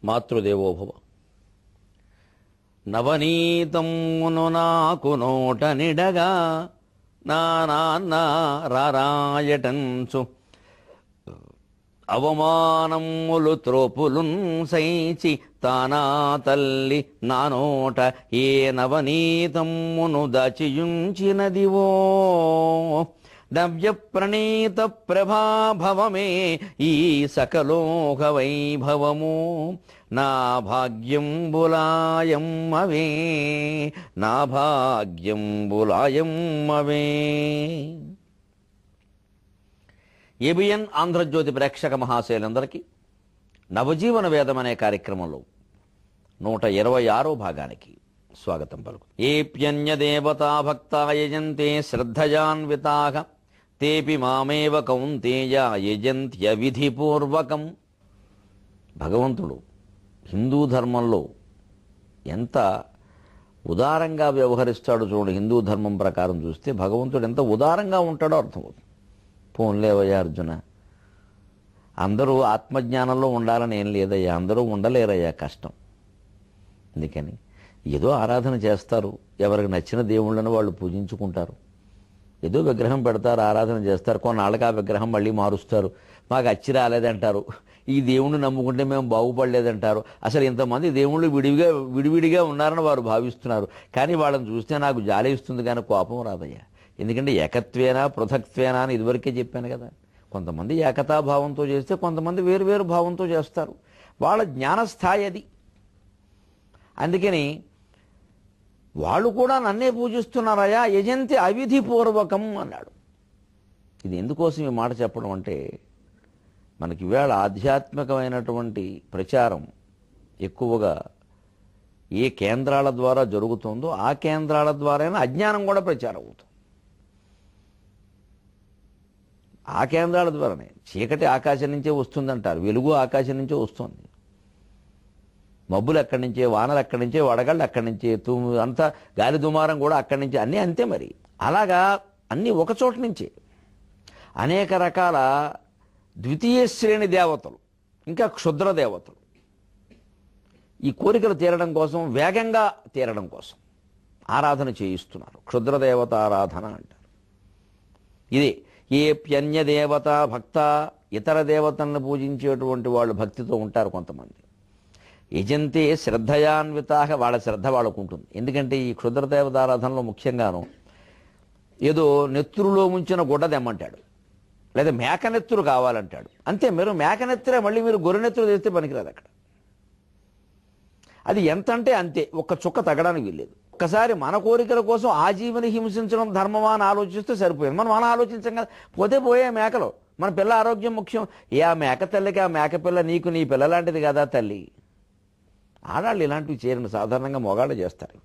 మాతృదేవోభవ. నవనీతమును నాకు నోట నిడగా నా నాన్న రారాయటంచు అవమానములు త్రోపులున్ సైచి తానా తల్లి నా నోట ఏ నవనీతమును దాచియుంచినదివో నవ్య ప్రణీత ప్రభాభవమే ఈ సకలోక వైభవము నా భాగ్యంబులాయమ్మవే నా భాగ్యంబులాయమ్మవే. ఏబిఎన్ ఆంధ్రజ్యోతి ప్రేక్షక మహాశయులందరికీ నవజీవన వేదం అనే కార్యక్రమంలో 126వ భాగానికి స్వాగతం పలుకు. ఏప్యన్యదేవతా భక్తా యజంతే శ్రద్ధయాన్వితాః తేపి మామేవ కౌంతేయ యజంత్యవిధిపూర్వకం. భగవంతుడు హిందూ ధర్మంలో ఎంత ఉదారంగా వ్యవహరిస్తాడో చూడండి. హిందూ ధర్మం ప్రకారం చూస్తే భగవంతుడు ఎంత ఉదారంగా ఉంటాడో అర్థమవుతుంది. పోన్లేవయ్యా అర్జున, అందరూ ఆత్మజ్ఞానంలో ఉండాలని ఏం లేదయ్యా, అందరూ ఉండలేరయ్యా, కష్టం. అందుకని ఏదో ఆరాధన చేస్తారు, ఎవరికి నచ్చిన దేవుళ్ళని వాళ్ళు పూజించుకుంటారు, ఏదో విగ్రహం పెడతారు, ఆరాధన చేస్తారు, కొన్నాళ్ళకి ఆ విగ్రహం మళ్ళీ మారుస్తారు, మాకు అచ్చి రాలేదంటారు, ఈ దేవుణ్ణి నమ్ముకుంటే మేము బాగుపడలేదంటారు. అసలు ఇంతమంది దేవుళ్ళు విడివిడిగా ఉన్నారని వారు భావిస్తున్నారు. కానీ వాళ్ళని చూస్తే నాకు జాలి ఇస్తుంది కానీ కోపం రాదయ్యా. ఎందుకంటే ఏకత్వేనా పృథక్త్వేనా అని ఇదివరకే చెప్పాను కదా. కొంతమంది ఏకతాభావంతో చేస్తే కొంతమంది వేరు భావంతో చేస్తారు. వాళ్ళ జ్ఞానస్థాయి అది. అందుకని వాళ్ళు కూడా నన్నే పూజిస్తున్నారయా యజంతి అవిధిపూర్వకం అన్నాడు. ఇది ఎందుకోసం ఈ మాట చెప్పడం అంటే, మనకి ఇవాళ ఆధ్యాత్మికమైనటువంటి ప్రచారం ఎక్కువగా ఏ కేంద్రాల ద్వారా జరుగుతుందో ఆ కేంద్రాల ద్వారానే అజ్ఞానం కూడా ప్రచారం అవుతుంది. ఆ కేంద్రాల ద్వారానే చీకటి ఆకాశం నుంచే వస్తుందంటారు, వెలుగు ఆకాశం నుంచే వస్తుంది. మబ్బులు ఎక్కడి నుంచే, వానలు ఎక్కడి నుంచే, వడగళ్ళు అక్కడి నుంచే, అంతా గాలి దుమారం కూడా అక్కడి నుంచే, అన్నీ అంతే. మరి అలాగా అన్నీ ఒకచోట నుంచే. అనేక రకాల ద్వితీయ శ్రేణి దేవతలు, ఇంకా క్షుద్ర దేవతలు ఈ కోరికలు తీరడం కోసం, వేగంగా తీరడం కోసం ఆరాధన చేయిస్తున్నారు. క్షుద్ర దేవత ఆరాధన అంటారు. ఇదే ఏప్యన్య దేవత భక్త, ఇతర దేవతలను పూజించేటువంటి వాళ్ళు భక్తితో ఉంటారు కొంతమంది. యజంతే శ్రద్ధయాన్వితాః, వాళ్ళ శ్రద్ధ వాళ్ళకు ఉంటుంది. ఎందుకంటే ఈ క్షుద్ర దేవతారాధనలో ముఖ్యంగాను ఏదో నెత్తురులో ముంచిన గుడ్డ తెమ్మంటాడు, లేదా మేకనెత్తురు కావాలంటాడు. అంతే, మీరు మేకనెత్తురే, మళ్ళీ మీరు గొర్రెనెత్తురు తెస్తే పనికిరాదు అక్కడ. అది ఎంత అంటే అంతే, ఒక్క చుక్క తగ్గడానికి వీల్లేదు. ఒక్కసారి మన కోరికల కోసం ఆ జీవిని హింసించడం ధర్మమా అని ఆలోచిస్తే సరిపోయింది. మనం ఆలోచించాం కదా, పోతే పోయే మేకలు, మన పిల్ల ఆరోగ్యం ముఖ్యం. ఆ మేక తల్లికి ఆ మేక పిల్ల నీకు నీ పిల్ల లాంటిది కదా తల్లి. ఆడాళ్ళు ఇలాంటివి చేయరండి, సాధారణంగా మొగాళ్ళు చేస్తారు.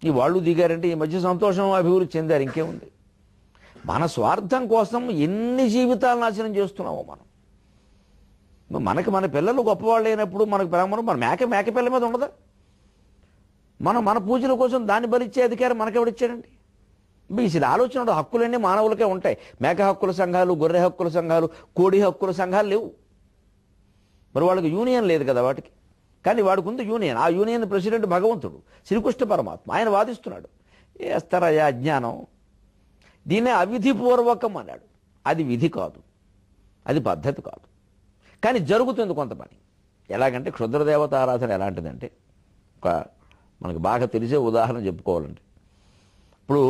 ఈ వాళ్ళు దిగారంటే ఈ మధ్య సంతోషం అభివృద్ధి చెందారు, ఇంకేముంది. మన స్వార్థం కోసం ఎన్ని జీవితాలు నాశనం చేస్తున్నామో మనం. మన పిల్లలు గొప్పవాళ్ళు అయినప్పుడు మనకు బ్రాహ్మణం, మన మేక పిల్ల మీద ఉండదా? మన పూజల కోసం దాన్ని భరించే అధికారం మనకెవడిచ్చాడండి? బీసీల ఆలోచన హక్కులన్నీ మానవులకే ఉంటాయి. మేక హక్కుల సంఘాలు, గొర్రె హక్కుల సంఘాలు, కోడి హక్కుల సంఘాలు లేవు. మరి వాళ్ళకి యూనియన్ లేదు కదా వాటికి. కానీ వాడికి ఉంది యూనియన్. ఆ యూనియన్ ప్రెసిడెంట్ భగవంతుడు, శ్రీకృష్ణ పరమాత్మ. ఆయన వాదిస్తున్నాడు. వేస్తారయ్యా అజ్ఞానం. దీన్నే అవిధిపూర్వకం అన్నాడు. అది విధి కాదు, అది పద్ధతి కాదు. కానీ జరుగుతుంది కొంత పని. ఎలాగంటే క్షుద్రదేవత ఆరాధన ఎలాంటిదంటే, మనకు బాగా తెలిసే ఉదాహరణ చెప్పుకోవాలంటే, ఇప్పుడు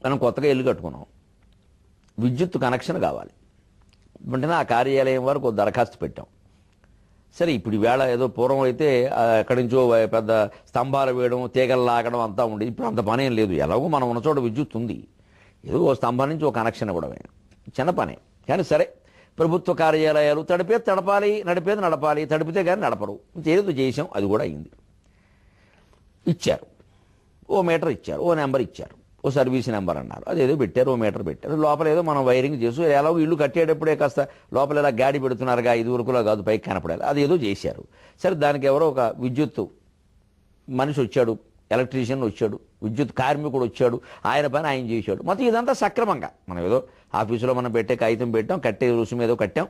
మనం కొత్తగా ఇల్లు కట్టుకున్నాం, విద్యుత్ కనెక్షన్ కావాలి. వెంటనే ఆ కార్యాలయం వరకు దరఖాస్తు పెట్టాం. సరే, ఇప్పుడు ఈవేళ ఏదో పూర్వం అయితే ఎక్కడి నుంచో పెద్ద స్తంభాలు వేయడం, తీగలు లాగడం అంతా ఉండేది. ఇప్పుడు అంత పని ఏం లేదు. ఎలాగో మనం ఉన్న చోట విద్యుత్ ఉంది, ఏదో ఓ స్తంభం నుంచి ఒక కనెక్షన్ ఇవ్వడమే, చిన్న పనే. కానీ సరే, ప్రభుత్వ కార్యాలయాలు తడిపేది తడపాలి, నడిపేది నడపాలి, తడిపితే కానీ నడపరు. ఏదో చేసాం, అది కూడా అయింది. ఇచ్చారు, ఓ మీటర్ ఇచ్చారు, ఓ నెంబర్ ఇచ్చారు, ఓ సర్వీస్ నెంబర్ అన్నారు, అదేదో పెట్టారు, ఓ మీటర్ పెట్టారు. లోపల ఏదో మనం వైరింగ్ చేసి ఎలాగో ఇల్లు కట్టేటప్పుడే కాస్త లోపల ఇలా గాడి పెడుతున్నారుగా, ఇది వరకులో కాదు పైకి కనపడాలి, అది ఏదో చేశారు. సరే, దానికి ఎవరో ఒక విద్యుత్ మనిషి వచ్చాడు, ఎలక్ట్రీషియన్ వచ్చాడు, విద్యుత్ కార్మికుడు వచ్చాడు, ఆయన పని ఆయన చేశాడు. మొత్తం ఇదంతా సక్రమంగా మనం ఏదో ఆఫీసులో మనం పెట్టే కాగితం పెట్టాం, కట్టే రుసుము ఏదో కట్టాం,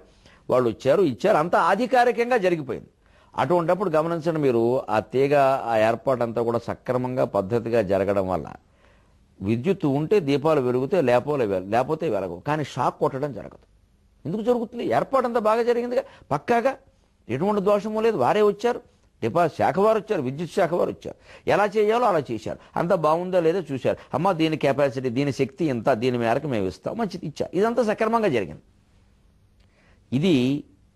వాళ్ళు వచ్చారు ఇచ్చారు, అంతా అధికారికంగా జరిగిపోయింది. అటువంటిప్పుడు గమనించండి మీరు, ఆ తీగ ఆ ఏర్పాటు అంతా కూడా సక్రమంగా పద్ధతిగా జరగడం వల్ల విద్యుత్ ఉంటే దీపాలు వెలుగుతే లేకపోతే వెలగవు. కానీ షాక్ కొట్టడం జరగదు. ఎందుకు జరుగుతుంది? ఏర్పాటు అంతా బాగా జరిగిందిగా, పక్కాగా ఎటువంటి దోషము లేదు. వారే వచ్చారు, శాఖ వారు వచ్చారు, విద్యుత్ శాఖ వారు వచ్చారు, ఎలా చేయాలో అలా చేశారు. అంతా బాగుందో లేదో చూశారు. అమ్మ దీని కెపాసిటీ, దీని శక్తి ఎంత, దీని మేరకు మేము ఇస్తాం, మంచిది ఇచ్చారు. ఇదంతా సక్రమంగా జరిగింది. ఇది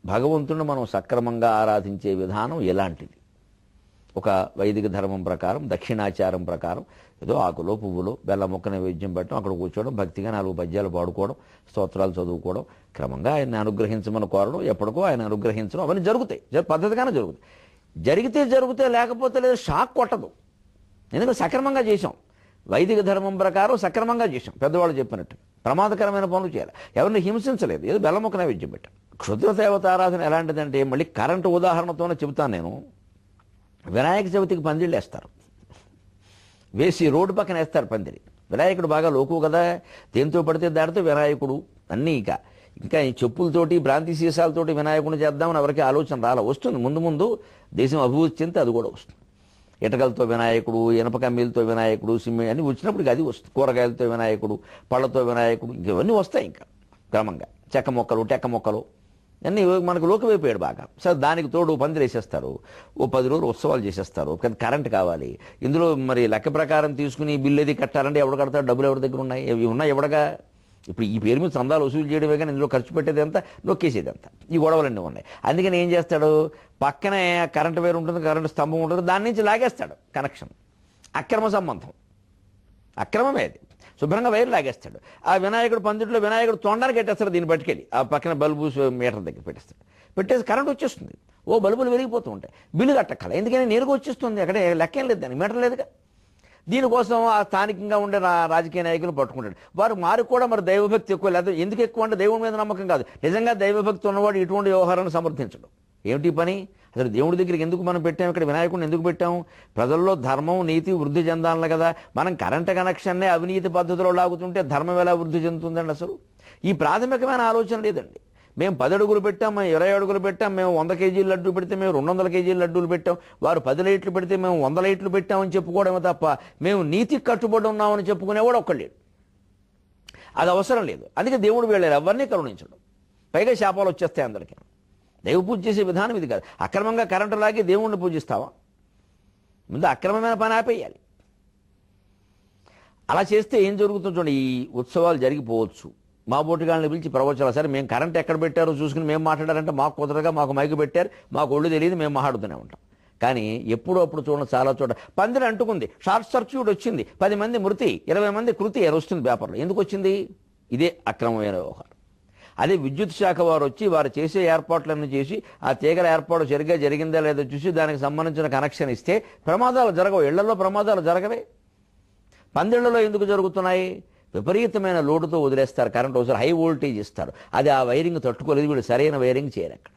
భగవంతుడిని మనం సక్రమంగా ఆరాధించే విధానం ఎలాంటిది? ఒక వైదిక ధర్మం ప్రకారం, దక్షిణాచారం ప్రకారం ఏదో ఆకులో పువ్వులో బెల్ల మొక్క నైవేద్యం పెట్టడం, అక్కడ కూర్చోవడం, భక్తిగా 4 పద్యాలు పాడుకోవడం, స్తోత్రాలు చదువుకోవడం, క్రమంగా ఆయన అనుగ్రహించమని కోరడం, ఎప్పటికో ఆయన అనుగ్రహించడం, అవన్నీ జరుగుతాయి, పద్ధతిగానే జరుగుతాయి. జరిగితే లేకపోతే లేదు, షాక్ కొట్టదు. ఎందుకంటే సక్రమంగా చేశాం, వైదిక ధర్మం ప్రకారం సక్రమంగా చేశాం. పెద్దవాళ్ళు చెప్పినట్టు ప్రమాదకరమైన పనులు చేయాలి, ఎవరిని హింసించలేదు, ఏదో బెల్ల మొక్క నైవేద్యం పెట్టాం. క్షుద్ర దేవత ఆరాధన ఎలాంటిదంటే, మళ్ళీ కరెంటు ఉదాహరణతోనే చెబుతాను నేను. వినాయక చవితికి పందిళ్ళు వేస్తారు, వేసి రోడ్డు పక్కన వేస్తారు పందిరి. వినాయకుడు బాగా లోకు కదా, దేంతో పడితే దాడితే వినాయకుడు అన్నీ. ఇంకా ఈ చెప్పులతోటి బ్రాంతి సీసాలతోటి వినాయకుడిని చేద్దామని ఎవరికి ఆలోచన రాలా. వస్తుంది ముందు దేశం అభివృద్ధి చెందితే అది కూడా వస్తుంది. ఇటకలతో వినాయకుడు, ఇనప కమ్మీలతో వినాయకుడు, సిమ్మె అన్నీ వచ్చినప్పటికి అది వస్తుంది. కూరగాయలతో వినాయకుడు, పళ్ళతో వినాయకుడు, ఇవన్నీ వస్తాయి. ఇంకా క్రమంగా చెక్క మొక్కలు, టెక్క మొక్కలు అన్నీ మనకు లోకమైపోయాడు బాగా. సరే, దానికి తోడు పందిరి వేసేస్తారు, ఓ 10 రోజులు ఉత్సవాలు చేసేస్తారు. కానీ కరెంట్ కావాలి. ఇందులో మరి లెక్క ప్రకారం తీసుకుని బిల్లు ఏది కట్టాలంటే ఎవడు కడతాడు? డబ్బులు ఎవరి దగ్గర ఉన్నాయి? ఇవి ఉన్నాయి ఎవడగా? ఇప్పుడు ఈ పేరు మీద చందాలు వసూలు చేయడమే కానీ ఇందులో ఖర్చు పెట్టేది ఎంత, నొక్కేసేది ఎంత, ఈ గొడవలన్నీ ఉన్నాయి. అందుకని ఏం చేస్తాడు, పక్కనే కరెంట్ వైర్ ఉంటుంది, కరెంటు స్తంభం ఉంటుంది, దాని నుంచి లాగేస్తాడు కనెక్షన్. అక్రమ సంబంధం, అక్రమమే అది. శుభ్రంగా వైరు లాగేస్తాడు. ఆ వినాయకుడు పందిట్లో వినాయకుడు తొండడానికి పెట్టేస్తాడు, దీన్ని పట్టుకెళ్ళి ఆ పక్కన బల్బు మీటర్ దగ్గర పెట్టేస్తాడు. పెట్టేసి కరెంట్ వచ్చేస్తుంది, ఓ బల్బులు వెలిగిపోతూ ఉంటాయి. బిల్లు కట్టక్కల, ఎందుకని నేరుగా వచ్చేస్తుంది, అక్కడే లెక్కేం లేదు, దానికి మీటర్ లేదుగా. దీనికోసం ఆ స్థానికంగా ఉండే రాజకీయ నాయకులు పట్టుకుంటాడు. వారు కూడా మరి దైవభక్తి ఎక్కువ లేదు. ఎందుకు ఎక్కువ అంటే దేవుడి మీద నమ్మకం కాదు, నిజంగా దైవభక్తి ఉన్నవాడు ఇటువంటి వ్యవహారాన్ని సమర్థించడం. ఏమిటి పని? అసలు దేవుడి దగ్గరికి ఎందుకు మనం పెట్టాము, ఇక్కడ వినాయకుడిని ఎందుకు పెట్టాము? ప్రజల్లో ధర్మం నీతి వృద్ధి చెందాలి కదా. మనం కరెంట్ కనెక్షన్నే అవినీతి పద్ధతిలో లాగుతుంటే ధర్మం ఎలా వృద్ధి చెందుతుందండి? అసలు ఈ ప్రాథమికమైన ఆలోచన లేదండి. మేము 10 అడుగులు పెట్టాం, మేము 20 అడుగులు పెట్టాం, మేము 100 కేజీల లడ్డు పెడితే మేము 200 కేజీల లడ్డూలు పెట్టాం, వారు 10 లైట్లు పెడితే మేము 100 లైట్లు పెట్టామని చెప్పుకోవడమే తప్ప మేము నీతికి కట్టుబడి ఉన్నామని చెప్పుకునేవాడు ఒక్కళ్ళేడు. అది అవసరం లేదు. అందుకే దేవుడు వీళ్ళని ఎవరిని కరుణించడం, పైగా శాపాలు వచ్చేస్తాయి అందరికీ. దైవ పూజ చేసే విధానం ఇది కాదు. అక్రమంగా కరెంటు లాగి దేవుణ్ణి పూజిస్తావా? ముందు అక్రమమైన పని ఆపేయాలి. అలా చేస్తే ఏం జరుగుతుందో చూడండి, ఈ ఉత్సవాలు జరిగిపోవచ్చు. మా బోటిగాళ్ళని పిలిచి ప్రవచనాలు, సరే మేము కరెంట్ ఎక్కడ పెట్టారో చూసుకుని మేము మాట్లాడారంటే మాకు కుదరగా, మాకు మైకు పెట్టారు, మాకు ఒళ్ళు తెలియదు, మేము మాట్లాడుతూనే ఉంటాం. కానీ ఎప్పుడో అప్పుడు చూడండి, చాలా చోట పందిరి అంటుకుంది, షార్ట్ సర్క్యూట్ వచ్చింది, 10 మంది మృతి, 20 మంది కృతి అని వస్తుంది పేపర్లో. ఎందుకు వచ్చింది? ఇదే అక్రమమైన వ్యవహారం. అదే విద్యుత్ శాఖ వారు వచ్చి వారు చేసే ఏర్పాట్లన్నీ చేసి ఆ తీగల ఏర్పాటు సరిగ్గా జరిగిందా లేదో చూసి దానికి సంబంధించిన కనెక్షన్ ఇస్తే ప్రమాదాలు జరగవు. ఇళ్లలో ప్రమాదాలు జరగవే. పందిళ్లలో ఎందుకు జరుగుతున్నాయి? విపరీతమైన లోడుతో వదిలేస్తారు కరెంట్, ఒకసారి హై వోల్టేజ్ ఇస్తారు, అది ఆ వైరింగ్ తట్టుకోలేదు, వీళ్ళు సరైన వైరింగ్ చేయరు అక్కడ.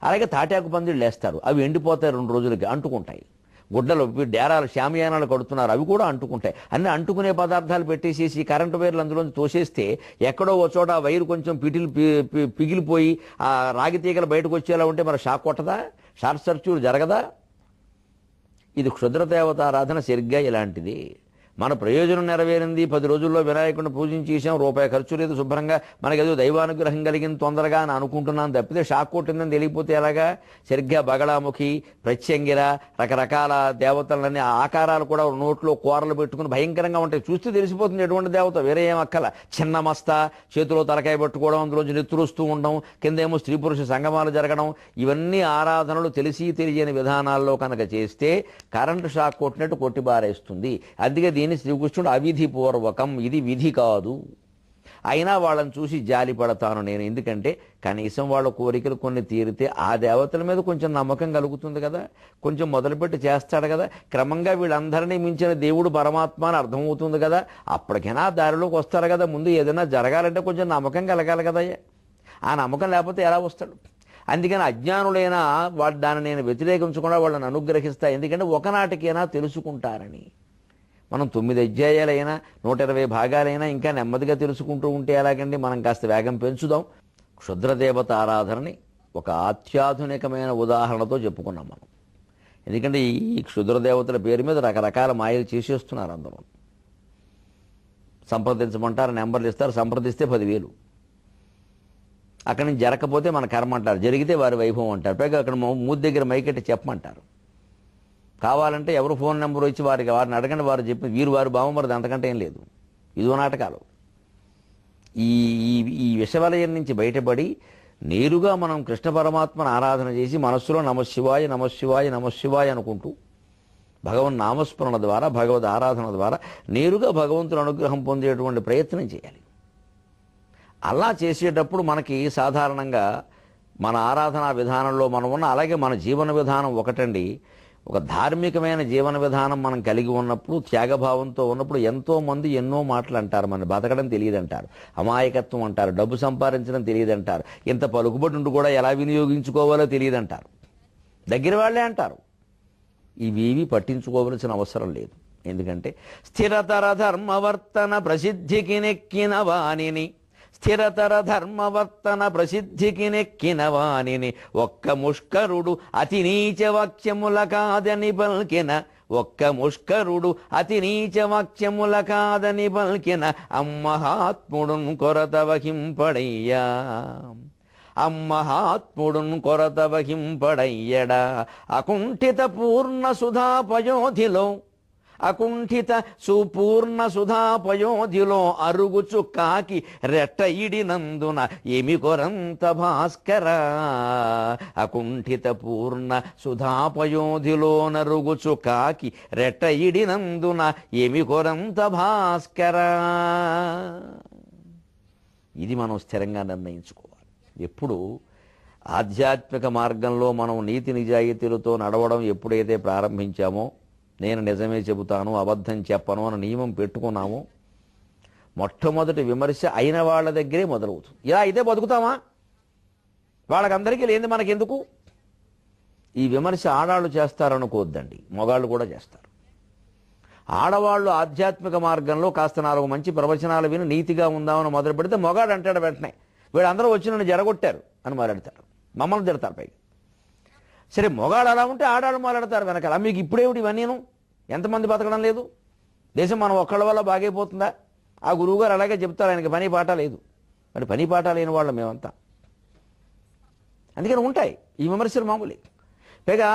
అలాగే తాటాకు పందిళ్ళు వేస్తారు, అవి ఎండిపోతాయి, 2 రోజులకి అంటుకుంటాయి. గుడ్డలు, డేరాలు, శామియానాలు కడుతున్నారు, అవి కూడా అంటుకుంటాయి. అన్ని అంటుకునే పదార్థాలు పెట్టేసేసి కరెంటు వైర్లు అందులోంచి తోసేస్తే ఎక్కడో ఒక చోట వైరు కొంచెం పిగిలిపోయి ఆ రాగి తీగలు బయటకు వచ్చేలా ఉంటే మరి షాక్ కొట్టదా? షార్ట్ సర్క్యూట్ జరగదా? ఇది క్షుద్ర దేవతారాధన సరిగ్గా ఇలాంటిది. మన ప్రయోజనం నెరవేరింది, 10 రోజుల్లో వినాయకుడిని పూజించేసాం, రూపాయి ఖర్చు లేదు, శుభ్రంగా మనకేదో దైవానుగ్రహం కలిగింది తొందరగా అని అనుకుంటున్నాను తప్పితే షాక్ కొట్టిందని తెలియకపోతే ఎలాగా? సరిగ్గా బగళాముఖి, ప్రత్యంగిర, రకరకాల దేవతలన్నీ ఆకారాలు కూడా నోట్లో కూరలు పెట్టుకుని భయంకరంగా ఉంటాయి. చూస్తే తెలిసిపోతుంది ఎటువంటి దేవత, వేరే ఏం అక్కల. చిన్న మస్తా, చేతిలో తలకాయ పట్టుకోవడం, అందులోంచి నెత్తురుస్తూ ఉండడం, కిందేమో స్త్రీ పురుష సంగమాలు జరగడం, ఇవన్నీ ఆరాధనలు తెలిసి తెలియని విధానాల్లో కనుక చేస్తే కరెంటు షాక్ కొట్టినట్టు కొట్టిబారేస్తుంది. అందుకే దీన్ని శ్రీకృష్ణుడు అవిధిపూర్వకం, ఇది విధి కాదు. అయినా వాళ్ళని చూసి జాలి పడతాను నేను, ఎందుకంటే కనీసం వాళ్ళ కోరికలు కొన్ని తీరితే ఆ దేవతల మీద కొంచెం నమ్మకం కలుగుతుంది కదా, కొంచెం మొదలుపెట్టి చేస్తాడు కదా, క్రమంగా వీళ్ళందరినీ మించిన దేవుడు పరమాత్మ అని అర్థమవుతుంది కదా, అప్పటికైనా దారిలోకి వస్తారు కదా. ముందు ఏదైనా జరగాలంటే కొంచెం నమ్మకం కలగాలి కదా, ఆ నమ్మకం లేకపోతే ఎలా వస్తాడు? అందుకని అజ్ఞానులైనా దాన్ని నేను వ్యతిరేకించకుండా వాళ్ళని అనుగ్రహిస్తా, ఎందుకంటే ఒకనాటికైనా తెలుసుకుంటారని. మనం 9 అధ్యాయాలైనా 120 భాగాలైనా ఇంకా నెమ్మదిగా తెలుసుకుంటూ ఉంటే ఎలాగండి? మనం కాస్త వేగం పెంచుదాం. క్షుద్రదేవత ఆరాధనని ఒక అత్యాధునికమైన ఉదాహరణతో చెప్పుకున్నాం మనం. ఎందుకంటే ఈ క్షుద్రదేవతల పేరు మీద రకరకాల మాయలు చేసేస్తున్నారు అందరూ. సంప్రదించమంటారు, నెంబర్లు ఇస్తారు, సంప్రదిస్తే 10,000. అక్కడి నుంచి జరగకపోతే మన కర్మ అంటారు, జరిగితే వారి వైభవం అంటారు. పైగా అక్కడ మూతి దగ్గర మైకెట్టి చెప్పమంటారు. కావాలంటే ఎవరు ఫోన్ నెంబర్ ఇచ్చి వారిని అడగండి, వారు చెప్పి వారు బావమరిది, అంతకంటే ఏం లేదు. ఇదో నాటకాలు. ఈ ఈ విషవలయం నుంచి బయటపడి నేరుగా మనం కృష్ణ పరమాత్మను ఆరాధన చేసి మనస్సులో నమశివాయ నమశివాయ నమశివాయ అనుకుంటూ భగవన్ నామస్మరణ ద్వారా, భగవద్ ఆరాధన ద్వారా నేరుగా భగవంతుని అనుగ్రహం పొందేటువంటి ప్రయత్నం చేయాలి. అలా చేసేటప్పుడు మనకి సాధారణంగా మన ఆరాధనా విధానంలో మనం ఉన్న, అలాగే మన జీవన విధానం ఒకటండి. ఒక ధార్మికమైన జీవన విధానం మనం కలిగి ఉన్నప్పుడు, త్యాగభావంతో ఉన్నప్పుడు ఎంతోమంది ఎన్నో మాటలు అంటారు. మన బతకడం తెలియదంటారు, అమాయకత్వం అంటారు, డబ్బు సంపాదించడం తెలియదంటారు, ఇంత పలుకుబడి ఉండి కూడా ఎలా వినియోగించుకోవాలో తెలియదంటారు. దగ్గర వాళ్ళే అంటారు. ఇవేవి పట్టించుకోవలసిన అవసరం లేదు. ఎందుకంటే స్థిరతర ధర్మవర్తన ప్రసిద్ధికి నెక్కిన వాణిని, స్థిరతర ధర్మవర్తన ప్రసిద్ధికి నెక్కిన వాణిని ఒక్క ముష్కరుడు అతి నీచ వాక్యముల కాదని పల్కిన, ఒక్క ముష్కరుడు అతి నీచ వాక్యముల కాదని పల్కిన అమ్మహాత్ముడున్ కొరత వహింపడయ్యా, అమ్మహాత్ముడున్ కొరత వహింపడయ్యడా. అకుంఠిత పూర్ణ సుధాపయోధిలో, అకుంఠిత సుపూర్ణ సుధాపయోధిలో అరుగుచు కాకి రెట్ట ఇడినందున ఏమి కొరంత భాస్కర. అకుంఠిత పూర్ణ సుధాపయోధిలో నరుగుచు కాకి రెట్ట ఇడినందున ఏమి కొరంత భాస్కర. ఇది మనం స్థిరంగా నిర్ణయించుకోవాలి. ఎప్పుడు ఆధ్యాత్మిక మార్గంలో మనం నీతి నిజాయితీలతో నడవడం ఎప్పుడైతే ప్రారంభించామో, నేను నిజమే చెబుతాను, అబద్ధం చెప్పను అని నియమం పెట్టుకున్నాము, మొట్టమొదటి విమర్శ అయిన వాళ్ళ దగ్గరే మొదలవుతుంది. ఇలా అయితే బతుకుతామా? వాళ్ళకందరికీ లేని మనకెందుకు? ఈ విమర్శ ఆడాళ్ళు చేస్తారనుకోవద్దండి, మగాళ్ళు కూడా చేస్తారు. ఆడవాళ్ళు ఆధ్యాత్మిక మార్గంలో కాస్త 4 మంచి ప్రవచనాలు విని నీతిగా ఉందామని మొదలు పెడితే మగాడు అంటాడు వెంటనే, వీళ్ళందరూ వచ్చి నన్ను జరగొట్టారు అని మాట్లాడతారు, మమ్మల్ని తిడతారు పైగా. సరే, మొగాడు అలా ఉంటే ఆడాళ్ళు మాట్లాడతారు వెనకాల. మీకు ఇప్పుడేమిటి ఇవన్నీను? ఎంతమంది బతకడం లేదు? దేశం మనం ఒక్కళ్ళ వల్ల బాగైపోతుందా? ఆ గురువుగారు అలాగే చెప్తారు, ఆయనకి పని పాట లేదు. మరి పని పాట లేని వాళ్ళం మేమంతా. అందుకని ఉంటాయి ఈ విమర్శలు మామూలే. పైగా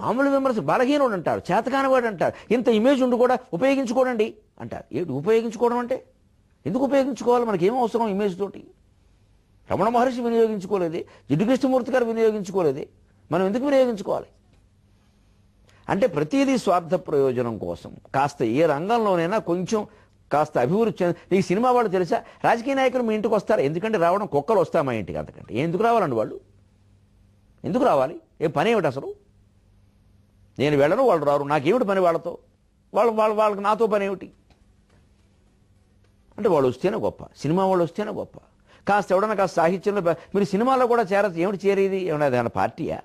మామూలు విమర్శ బలహీనుడు అంటారు, చేతకానివాడు అంటారు, ఇంత ఇమేజ్ ఉండి కూడా ఉపయోగించుకోడండి అంటారు. ఏంటి ఉపయోగించుకోవడం అంటే? ఎందుకు ఉపయోగించుకోవాలి? మనకేమో అవసరం ఇమేజ్ తోటి? రమణ మహర్షి వినియోగించుకోలేదే, జిడ్డు కృష్ణమూర్తి గారు వినియోగించుకోలేదే, మనం ఎందుకు వినియోగించుకోవాలి? అంటే ప్రతిదీ స్వార్థ ప్రయోజనం కోసం. కాస్త ఏ రంగంలోనైనా కొంచెం కాస్త అభివృద్ధి చెంది. నీకు సినిమా వాళ్ళు తెలుసా? రాజకీయ నాయకులు మీ ఇంటికి వస్తారు. ఎందుకంటే రావడం, కుక్కలు వస్తాయి మా ఇంటికి. అంతకంటే ఎందుకు రావాలండి వాళ్ళు? ఎందుకు రావాలి? ఏ పని ఏమిటి అసలు? నేను వెళ్ళను, వాళ్ళు రారు, నాకేమిటి పని వాళ్ళతో? వాళ్ళకి నాతో పని ఏమిటి? అంటే వాళ్ళు వస్తేనే గొప్ప, సినిమా వాళ్ళు వస్తేనే గొప్ప. కాస్త ఎవడన్నా కాస్త సాహిత్యంలో మీరు సినిమాలో కూడా ఏమిటి చేరేది? ఏమన్నా ఏదైనా పార్టీయా?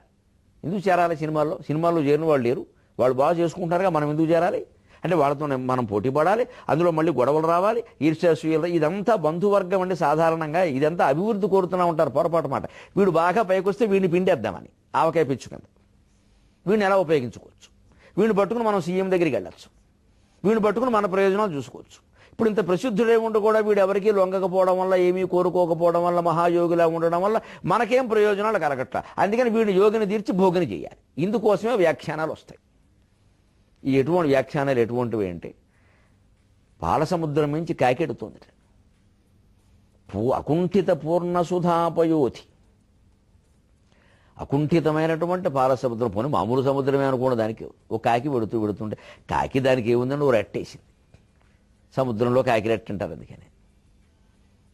ఎందుకు చేరాలి సినిమాల్లో? సినిమాల్లో చేరిన వాళ్ళు లేరు, వాళ్ళు బాగా చేసుకుంటారుగా, మనం ఎందుకు చేరాలి? అంటే వాళ్ళతో మనం పోటీ పడాలి, అందులో మళ్ళీ గొడవలు రావాలి, ఈర్ష్యాసూయలు. ఇదంతా బంధువర్గం అండి. సాధారణంగా ఇదంతా అభివృద్ధి కోరుతూనే ఉంటారు. పొరపాటు మాట. వీడు బాగా పైకి వస్తే వీడిని పిండేద్దామని ఆవకాయ పిచ్చు కింద వీడిని ఎలా ఉపయోగించుకోవచ్చు? వీడిని పట్టుకుని మనం సీఎం దగ్గరికి వెళ్ళచ్చు, వీడిని పట్టుకుని మన ప్రయోజనాలు చూసుకోవచ్చు. ఇప్పుడు ఇంత ప్రసిద్ధుడే ఉండి కూడా వీడు ఎవరికీ లొంగకపోవడం వల్ల, ఏమీ కోరుకోకపోవడం వల్ల, మహాయోగిలా ఉండడం వల్ల మనకేం ప్రయోజనాలు కలగట్ల. అందుకని వీడిని యోగిని తీర్చి భోగిని చేయాలి. ఇందుకోసమే వ్యాఖ్యానాలు వస్తాయి. ఈ ఎటువంటి వ్యాఖ్యానాలు ఎటువంటివి అంటే, పాలసముద్రం నుంచి కాకెడుతుంది అకుంఠిత పూర్ణ సుధాపయోధి. అకుంఠితమైనటువంటి పాలసముద్రం, పోనీ మామూలు సముద్రమే అనుకోండి, దానికి ఒక కాకి వెడుతుంటే కాకి దానికి ఏముందని ఓ రెట్టేసింది. సముద్రంలో కాకి రెట్టింటారు. అందుకని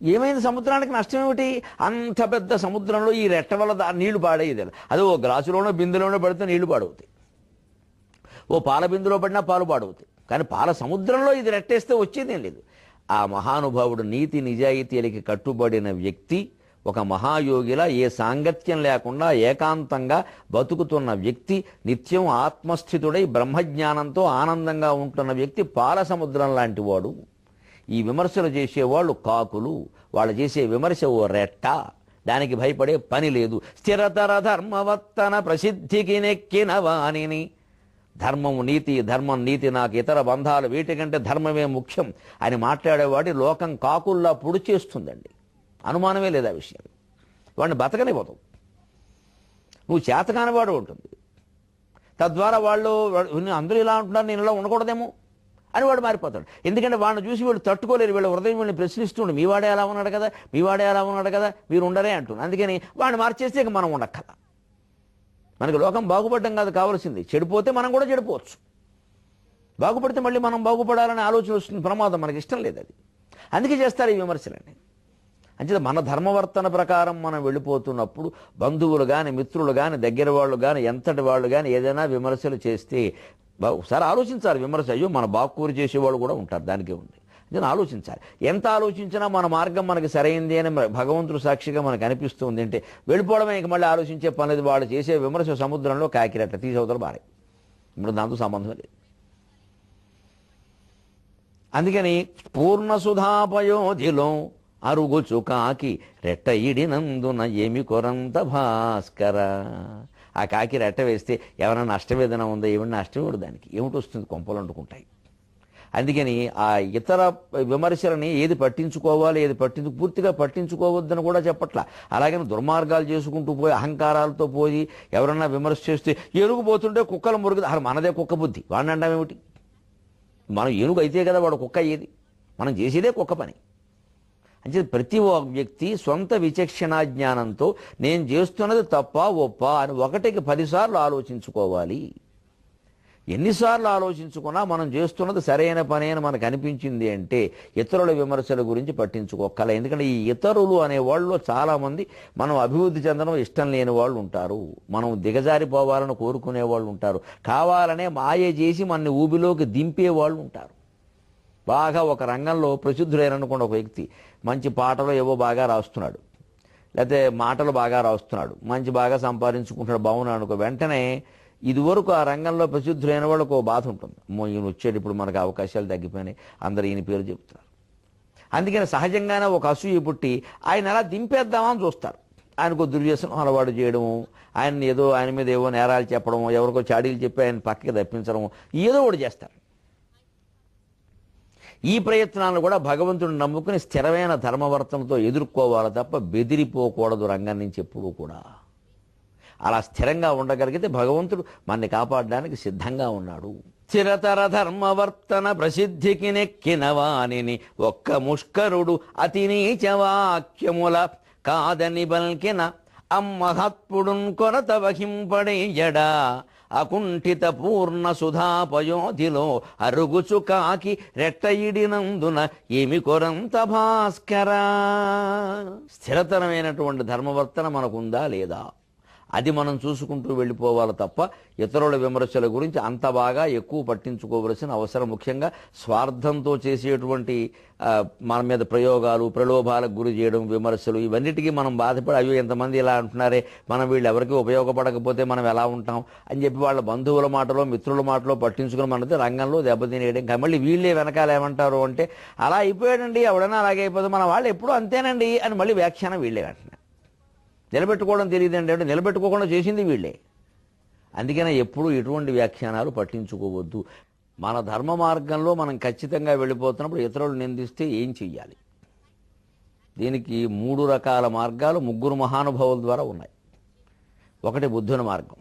ఏమైంది? సముద్రానికి నష్టం ఏమిటి? అంత పెద్ద సముద్రంలో ఈ రెట్ట వల్ల నీళ్లు పాడేది. అదే ఓ గ్లాసులోనో బిందులోనో పడితే నీళ్లు పాడవుతాయి, ఓ పాల బిందులో పడినా పాలు పాడవుతాయి. కానీ పాల సముద్రంలో ఇది రెట్టేస్తే వచ్చేదేం లేదు. ఆ మహానుభావుడు నీతి నిజాయితీలకి కట్టుబడిన వ్యక్తి, ఒక మహాయోగిలా ఏ సాంగత్యం లేకుండా ఏకాంతంగా బతుకుతున్న వ్యక్తి, నిత్యం ఆత్మస్థితుడై బ్రహ్మజ్ఞానంతో ఆనందంగా ఉంటున్న వ్యక్తి పాల సముద్రం లాంటి వాడు. ఈ విమర్శలు చేసేవాళ్ళు కాకులు, వాళ్ళు చేసే విమర్శ ఓ రెట్ట, దానికి భయపడే పని లేదు. స్థిరతర ధర్మవర్తన ప్రసిద్ధికి నెక్కిన వాణిని, ధర్మము నీతి, ధర్మం నీతి, నాకు ఇతర బంధాలు వీటికంటే ధర్మమే ముఖ్యం అని మాట్లాడేవాడి లోకం కాకుల్లా పొడి చేస్తుందండి. అనుమానమే లేదు ఆ విషయం. వాడిని బతకనివ్వదు. నువ్వు చేతకానివాడు ఉంటుంది. తద్వారా వాళ్ళు అందరూ ఇలా ఉంటున్నారు, నేను ఇలా ఉండకూడదేమో అని వాడు మారిపోతాడు. ఎందుకంటే వాడిని చూసి వీళ్ళు తట్టుకోలేరు. వీళ్ళ హృదయం వీళ్ళని ప్రశ్నిస్తుండే, మీ వాడే అలా ఉన్నాడు కదా, మీ వాడే అలా ఉన్నాడు కదా, మీరు ఉండరే అంటున్నారు. అందుకని వాడిని మార్చేస్తే ఇక మనం ఉండక్కల. మనకి లోకం బాగుపడడం కాదు కావాల్సింది, చెడిపోతే మనం కూడా చెడిపోవచ్చు. బాగుపడితే మళ్ళీ మనం బాగుపడాలనే ఆలోచన వస్తుంది. ప్రమాదం, మనకి ఇష్టం లేదు అది. అందుకే చేస్తారు ఈ విమర్శలన్నీ. అంచేత మన ధర్మవర్తన ప్రకారం మనం వెళ్ళిపోతున్నప్పుడు బంధువులు కానీ, మిత్రులు కానీ, దగ్గర వాళ్ళు కానీ, ఎంతటి వాళ్ళు కానీ ఏదైనా విమర్శలు చేస్తే ఒకసారి ఆలోచించాలి. విమర్శ అయ్యో మన బాక్కూరు చేసేవాళ్ళు కూడా ఉంటారు, దానికే ఉంది. నేను ఆలోచించాలి. ఎంత ఆలోచించినా మన మార్గం మనకి సరైంది అని భగవంతుడు సాక్షిగా మనకు అనిపిస్తుంది అంటే వెళ్ళిపోవడమే, ఇంక మళ్ళీ ఆలోచించే పని లేదు. వాళ్ళు చేసే విమర్శ సముద్రంలో కాకిరెట్ట తీసవతలు బారే, ఇప్పుడు దాంతో సంబంధం లేదు. అందుకని పూర్ణ సుధాపయోధిలో అరుగుచు కాకి రెట్ట ఇడినందున ఏమి కొరంత భాస్కర. ఆ కాకి రెట్ట వేస్తే ఏమైనా నష్టవేదన ఉందో, ఏమన్నా నష్టమేడు, దానికి ఏమిటి వస్తుంది, కొంపలు అంటుకుంటాయి. అందుకని ఆ ఇతర విమర్శలని ఏది పట్టించుకోవాలి, ఏది పూర్తిగా పట్టించుకోవద్దని కూడా చెప్పట్లా. అలాగని దుర్మార్గాలు చేసుకుంటూ పోయి అహంకారాలతో పోయి ఎవరన్నా విమర్శ చేస్తే ఎరుగుపోతుంటే కుక్కలు మురుగు, అసలు మనదే కుక్క బుద్ధి, వాడిని అంటాం ఏమిటి? మనం ఏనుగు అయితే కదా వాడు కుక్క అయ్యేది, మనం చేసేదే కుక్క పని. అంటే ప్రతి వ్యక్తి సొంత విచక్షణా జ్ఞానంతో నేను చేస్తున్నది తప్ప ఒప్ప అని 1కి 10 సార్లు ఆలోచించుకోవాలి. ఎన్నిసార్లు ఆలోచించుకున్నా మనం చేస్తున్నది సరైన పని అని మనకు అనిపించింది అంటే ఇతరుల విమర్శల గురించి పట్టించుకోకల. ఎందుకంటే ఈ ఇతరులు అనే వాళ్ళు చాలామంది మనం అభివృద్ధి చెందడం ఇష్టం లేని వాళ్ళు ఉంటారు, మనం దిగజారిపోవాలని కోరుకునే వాళ్ళు ఉంటారు, కావాలనే మాయ చేసి మనని ఊబిలోకి దింపే వాళ్ళు ఉంటారు. బాగా ఒక రంగంలో ప్రసిద్ధుడైననుకోండి, ఒక వ్యక్తి మంచి పాటలు ఏవో బాగా రాస్తున్నాడు, లేకపోతే మాటలు బాగా రాస్తున్నాడు, మంచి బాగా సంపాదించుకుంటున్నాడు, బాగున్నాడు అనుకో, వెంటనే ఇదివరకు ఆ రంగంలో ప్రసిద్ధులైన వాళ్ళకు ఒక బాధ ఉంటుంది. ఈయన వచ్చాడు, ఇప్పుడు మనకు అవకాశాలు తగ్గిపోయినాయి, అందరూ ఈయన పేరు చెబుతారు. అందుకని సహజంగానే ఒక అసూయ పుట్టి ఆయన ఎలా దింపేద్దామని చూస్తారు. ఆయనకు దుర్వ్యసనం అలవాటు చేయడము, ఆయన మీద ఏవో నేరాలు చెప్పడము, ఎవరికో చాడీలు చెప్పి ఆయన పక్కకి తప్పించడము, ఏదో ఒకటి చేస్తారు. ఈ ప్రయత్నాలను కూడా భగవంతుడు నమ్ముకుని స్థిరమైన ధర్మవర్తనతో ఎదుర్కోవాలి తప్ప బెదిరిపోకూడదు రంగం నుంచి ఎప్పుడూ కూడా. అలా స్థిరంగా ఉండగలిగితే భగవంతుడు మనని కాపాడడానికి సిద్ధంగా ఉన్నాడు. స్థిరతర ధర్మవర్తన ప్రసిద్ధికి నెక్కిన వానిని ఒక్క ముష్కరుడు అతి నీచ వాక్యముల కాదని బల్కిన అమ్మహత్పుడున్ కొరత వహింపడేయడా అకుంఠిత పూర్ణ సుధాపయోధిలో అరుగుచు కాకి రెట్టయిడినందున ఏమి కొరంత భాస్కర. స్థిరతరమైనటువంటి ధర్మవర్తన మనకుందా లేదా అది మనం చూసుకుంటూ వెళ్ళిపోవాలి తప్ప ఇతరుల విమర్శల గురించి అంత బాగా ఎక్కువ పట్టించుకోవలసిన అవసరం, ముఖ్యంగా స్వార్థంతో చేసేటువంటి మన మీద ప్రయోగాలు, ప్రలోభాలకు గురి చేయడం, విమర్శలు, ఇవన్నిటికీ మనం బాధపడి అయ్యో ఎంతమంది ఇలా అంటున్నారే, మనం వీళ్ళు ఎవరికి ఉపయోగపడకపోతే మనం ఎలా ఉంటాం అని చెప్పి వాళ్ళ బంధువుల మాటలో, మిత్రుల మాటలో పట్టించుకుని మనది రంగంలో దెబ్బతినేయడం. మళ్ళీ వీళ్ళే వెనకాల ఏమంటారు అంటే అలా అయిపోయాడండి, ఎవడైనా అలాగే అయిపోతుంది, మన వాళ్ళు ఎప్పుడూ అంతేనండి అని మళ్ళీ వ్యాఖ్యానం వీళ్ళే అంటున్నారు. నిలబెట్టుకోవడం తెలియదండి అంటే నిలబెట్టుకోకుండా చేసింది వీళ్ళే. అందుకనే ఎప్పుడూ ఎటువంటి వ్యాఖ్యానాలు పట్టించుకోవద్దు. మన ధర్మ మార్గంలో మనం ఖచ్చితంగా వెళ్ళిపోతున్నప్పుడు ఇతరులు నిందిస్తే ఏం చెయ్యాలి? దీనికి 3 రకాల మార్గాలు 3 మహానుభావుల ద్వారా ఉన్నాయి. ఒకటి బుద్ధుని మార్గం.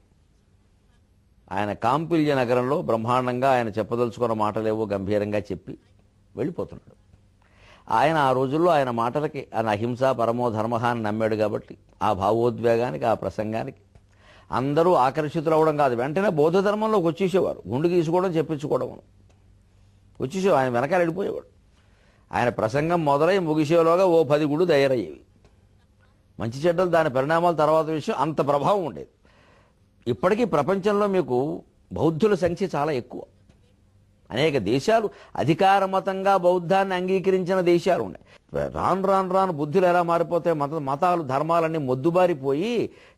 ఆయన కాంపిల్య నగరంలో బ్రహ్మాండంగా ఆయన చెప్పదలుచుకున్న మాటలేవో గంభీరంగా చెప్పి వెళ్ళిపోతున్నాడు. ఆయన ఆ రోజుల్లో ఆయన మాటలకి ఆయన అహింస పరమో ధర్మ అని నమ్మాడు కాబట్టి ఆ భావోద్వేగానికి, ఆ ప్రసంగానికి అందరూ ఆకర్షితులు అవ్వడం కాదు, వెంటనే బౌద్ధ ధర్మంలోకి వచ్చేసేవారు. గుండు గీసుకోవడం, చెప్పించుకోవడం వచ్చేసేవారు. ఆయన వెనకాల వెళ్ళిపోయేవాడు. ఆయన ప్రసంగం మొదలై ముగిసేలోగా ఓ 10 గుళ్ళు తయారయ్యేవి. మంచి చెడ్డలు దాని పరిణామాల తర్వాత విషయం అంత ప్రభావం ఉండేది. ఇప్పటికీ ప్రపంచంలో మీకు బౌద్ధుల సంఖ్య చాలా ఎక్కువ. అనేక దేశాలు అధికారమతంగా బౌద్ధాన్ని అంగీకరించిన దేశాలు ఉన్నాయి. రాను బుద్ధులు ఎలా మారిపోతాయి, మతాలు ధర్మాలన్నీ మొద్దుబారిపోయి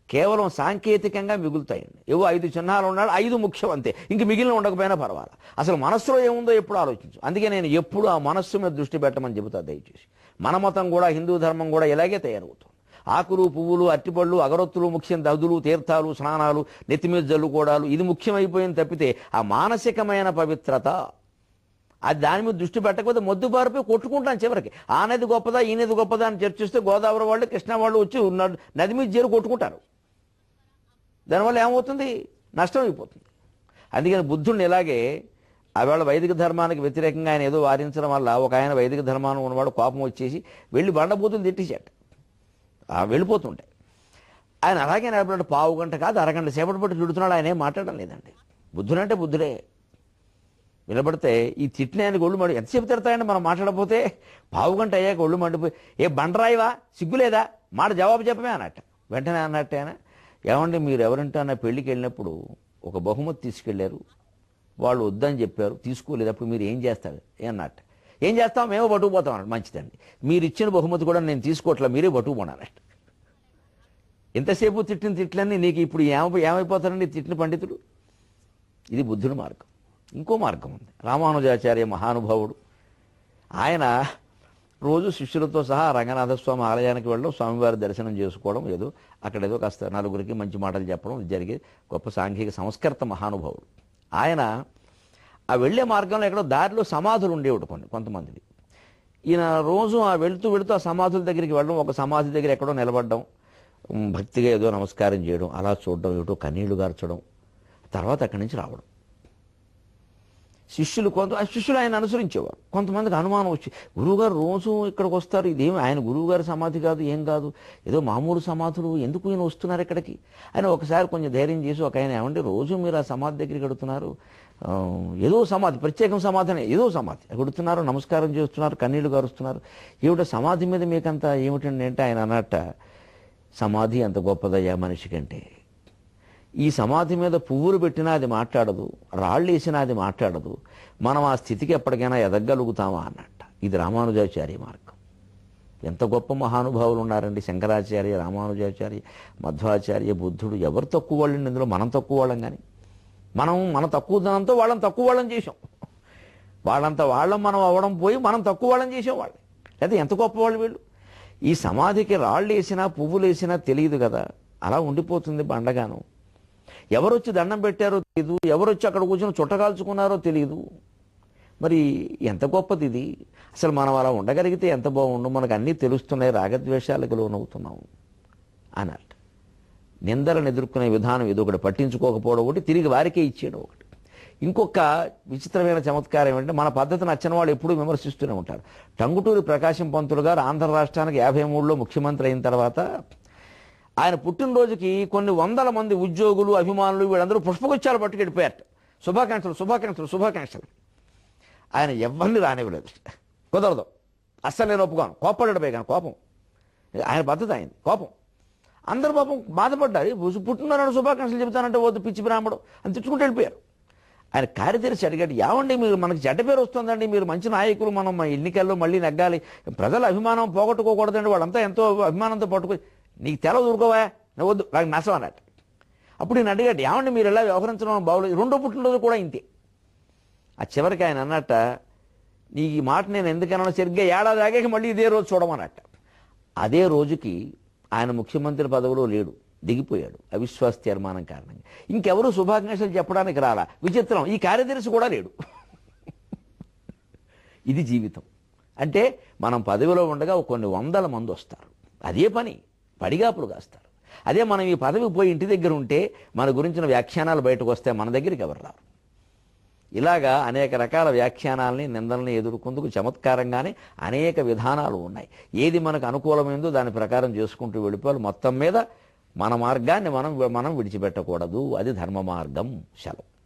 కేవలం సాంకేతికంగా మిగులుతాయండి. ఏవో 5 చిహ్నాలు ఉన్నాడు, 5 ముఖ్యం అంతే, ఇంక మిగిలిన ఉండకపోయినా పర్వాలా. అసలు మనస్సులో ఏముందో ఎప్పుడు ఆలోచించు. అందుకే నేను ఎప్పుడు ఆ మనస్సు మీద దృష్టి పెట్టమని చెబుతా దయచేసి. మన మతం కూడా, హిందూ ధర్మం కూడా ఇలాగే తయారవుతుంది. ఆకులు పువ్వులు అట్టిపళ్ళు అగరొత్తులు ముఖ్యం, దదులు తీర్థాలు స్నానాలు నెత్తిమీద జల్లుకోవడాలు ఇది ముఖ్యమైపోయింది తప్పితే ఆ మానసికమైన పవిత్రత అది దాని మీద దృష్టి పెట్టకపోతే మొద్దు పారిపోయి కొట్టుకుంటాను చివరికి. ఆ నది గొప్పదా ఈ నది గొప్పదా అని చర్చిస్తే గోదావరి వాళ్ళు కృష్ణా వాళ్ళు వచ్చి నది మీద చేరు కొట్టుకుంటారు. దానివల్ల ఏమవుతుంది? నష్టం అయిపోతుంది. అందుకని బుద్ధుడిని ఇలాగే ఆవేళ వైదిక ధర్మానికి వ్యతిరేకంగా ఆయన ఏదో వారించడం వల్ల ఒక ఆయన వైదిక ధర్మాన్ని ఉన్నవాడు కోపం వచ్చేసి వెళ్ళి బండబూతులు తిట్టేశాట. వెళ్ళిపోతుంటాయి. ఆయన అలాగే నిలబడ్డాడు. పావు గంట కాదు అరగంట సేపటి పట్టి తిడుతున్నాడు. ఆయన ఏం మాట్లాడడం లేదండి. బుద్ధుడంటే బుద్ధుడే. నిలబడితే ఈ తిట్టిన ఆయనకు ఒళ్ళు మండి ఎంతసేపు తిడతాయండి మనం మాట్లాడకపోతే. పావు గంట అయ్యాక ఒళ్ళు మండిపోయి ఏ బండరాయివా సిగ్గులేదా మాట జవాబు చెప్పమే అన్నట్ట. వెంటనే అన్నట్టు ఆయన, ఏమండి మీరు ఎవరంటే అన్న పెళ్ళికి వెళ్ళినప్పుడు ఒక బహుమతి తీసుకెళ్లారు, వాళ్ళు వద్దని చెప్పారు, తీసుకోలేదు, అప్పుడు మీరు ఏం చేస్తారు అన్నట్టు. ఏం చేస్తాం? మేము పట్టుకుపోతాం అన్నట్టు. మంచిదండి, మీరు ఇచ్చిన బహుమతి కూడా నేను తీసుకోవట్లే, మీరే పట్టుకుపోనారట. ఎంతసేపు తిట్టిన తిట్లన్నీ నీకు ఇప్పుడు ఏమైపోతారండి తిట్టిన పండితుడు. ఇది బుద్ధుడి మార్గం. ఇంకో మార్గం ఉంది. రామానుజాచార్య మహానుభావుడు ఆయన రోజు శిష్యులతో సహా రంగనాథస్వామి ఆలయానికి వెళ్ళడం, స్వామివారి దర్శనం చేసుకోవడం, ఏదో అక్కడేదో కాస్త నలుగురికి మంచి మాటలు చెప్పడం జరిగే గొప్ప సాంఘిక సంస్కర్త మహానుభావుడు. ఆయన ఆ వెళ్ళే మార్గంలో ఎక్కడో దారిలో సమాధులు ఉండేవి కొంతమందివి. ఈయన రోజు ఆ వెళుతూ ఆ సమాధుల దగ్గరికి వెళ్ళడం, ఒక సమాధి దగ్గర ఎక్కడో నిలబడడం, భక్తిగా ఏదో నమస్కారం చేయడం, అలా చూడడం, ఏటో కన్నీళ్లు గార్చడం, తర్వాత అక్కడి నుంచి రావడం. శిష్యులు ఆయన అనుసరించేవారు. కొంతమందికి అనుమానం వచ్చి, గురువుగారు రోజు ఇక్కడికి వస్తారు, ఇదేమి ఆయన గురువుగారి సమాధి కాదు, ఏం కాదు, ఏదో మామూలు సమాధులు, ఎందుకు ఈయన వస్తున్నారు ఇక్కడికి అని ఒకసారి కొంచెం ధైర్యం చేసి ఒక ఆయన, ఏమంటే రోజు మీరు ఆ సమాధి దగ్గరికి వెడుతున్నారు, ఏదో సమాధి ప్రత్యేకం సమాధి అని ఏదో సమాధి కొడుతున్నారు, నమస్కారం చేస్తున్నారు, కన్నీళ్లు గారుస్తున్నారు, ఏమిటో సమాధి మీద మీకంతా ఏమిటండి అంటే ఆయన అన్నట్ట, సమాధి అంత గొప్పదయ్యా మనిషి కంటే. ఈ సమాధి మీద పువ్వులు పెట్టినా అది మాట్లాడదు, రాళ్ళు వేసినా అది మాట్లాడదు, మనం ఆ స్థితికి ఎప్పటికైనా ఎదగలుగుతామా అన్నట్ట. ఇది రామానుజాచార్య మార్గం. ఎంత గొప్ప మహానుభావులు ఉన్నారండి. శంకరాచార్య, రామానుజాచార్య, మధ్వాచార్య, బుద్ధుడు. ఎవరు తక్కువ వాళ్ళండి ఇందులో? మనం తక్కువ వాళ్ళం. కానీ మన తక్కువదనంతో వాళ్ళని తక్కువ వాళ్ళని చేసాం. వాళ్ళంత వాళ్ళం మనం అవ్వడం పోయి మనం తక్కువ వాళ్ళని చేసేవాళ్ళు. లేదా ఎంత గొప్ప వాళ్ళు వీళ్ళు. ఈ సమాధికి రాళ్ళు వేసినా పువ్వులు వేసినా తెలియదు కదా, అలా ఉండిపోతుంది బండగాను. ఎవరొచ్చి దండం పెట్టారో తెలియదు, ఎవరొచ్చి అక్కడ కూర్చొని చుట్టకాల్చుకున్నారో తెలియదు. మరి ఎంత గొప్పది ఇది. అసలు మనం అలా ఉండగలిగితే ఎంత బాగుండు. మనకు అన్నీ తెలుస్తున్నాయి, రాగద్వేషాలకు లోనవుతున్నాము అన్నట్టు. నిందలను ఎదుర్కొనే విధానం ఏదో ఒకటి, పట్టించుకోకపోవడం ఒకటి, తిరిగి వారికే ఇచ్చేయడం ఒకటి. ఇంకొక విచిత్రమైన చమత్కారం ఏంటంటే, మన పద్ధతి నచ్చిన వాళ్ళు ఎప్పుడూ విమర్శిస్తూనే ఉంటారు. టంగుటూరి ప్రకాశం పంతులు గారు ఆంధ్ర రాష్ట్రానికి 53లో ముఖ్యమంత్రి అయిన తర్వాత ఆయన పుట్టినరోజుకి కొన్ని వందల మంది ఉద్యోగులు, అభిమానులు వీళ్ళందరూ పుష్పగుచ్చాలు పట్టుకెళ్ళిపోయారు. శుభాకాంక్షలు. ఆయన ఎవరిని రానివ్వలేదు. కుదరదు, అస్సలు నేను ఒప్పుకోను. కోప్పడమే కానీ కోపం ఆయన పద్ధతి అయింది. కోపం అందరు పాపం బాధపడ్డారు. పుట్టినరోజు శుభాకాంక్షలు చెబుతానంటే వద్దు పిచ్చి బ్రాహ్మడు అని తిట్టుకుంటూ వెళ్ళిపోయారు. ఆయన కార్యదర్శి అడిగాడు, ఏమండి మీరు మనకి చెడ్డ పేరు వస్తుందండి, మీరు మంచి నాయకులు, మనం ఎన్నికల్లో మళ్ళీ నెగ్గాలి, ప్రజల అభిమానం పోగొట్టుకోకూడదండి, వాళ్ళంతా ఎంతో అభిమానంతో పట్టుకొని, నీకు తెల ఊరుకోవా, నువ్వు వద్దు, నాకు నష్టం అన్నట్టు. అప్పుడు నేను అడిగాడు, ఏమండి మీరు ఎలా వ్యవహరించడం బాగోలేదు. రెండో పుట్టినరోజు కూడా ఇంతే. ఆ చివరికి ఆయన అన్నట్ట, నీకు ఈ మాట నేను ఎందుకన్నా సరిగ్గా ఏడాది ఆగాక మళ్ళీ ఇదే రోజు చూడమన్నట్ట. అదే రోజుకి ఆయన ముఖ్యమంత్రి పదవిలో లేడు, దిగిపోయాడు అవిశ్వాస తీర్మానం కారణంగా. ఇంకెవరూ శుభాకాంక్షలు చెప్పడానికి రాలా. విచిత్రం, ఈ కార్యదర్శి కూడా లేడు. ఇది జీవితం అంటే. మనం పదవిలో ఉండగా కొన్ని వందల మంది వస్తారు, అదే పని పడిగాపులు కాస్తారు. అదే మనం ఈ పదవి పోయి ఇంటి దగ్గర ఉంటే మన గురించిన వ్యాఖ్యానాలు బయటకు వస్తే మన దగ్గరికి ఎవరు రారు. ఇలాగా అనేక రకాల వ్యాఖ్యానాలని, నిందల్ని ఎదుర్కొందుకు చమత్కారంగానే అనేక విధానాలు ఉన్నాయి. ఏది మనకు అనుకూలమైందో దాని ప్రకారం చేసుకుంటూ వెళ్ళిపోవాలి. మొత్తం మీద మన మార్గాన్ని మనం విడిచిపెట్టకూడదు. అది ధర్మ మార్గం. సెలవు.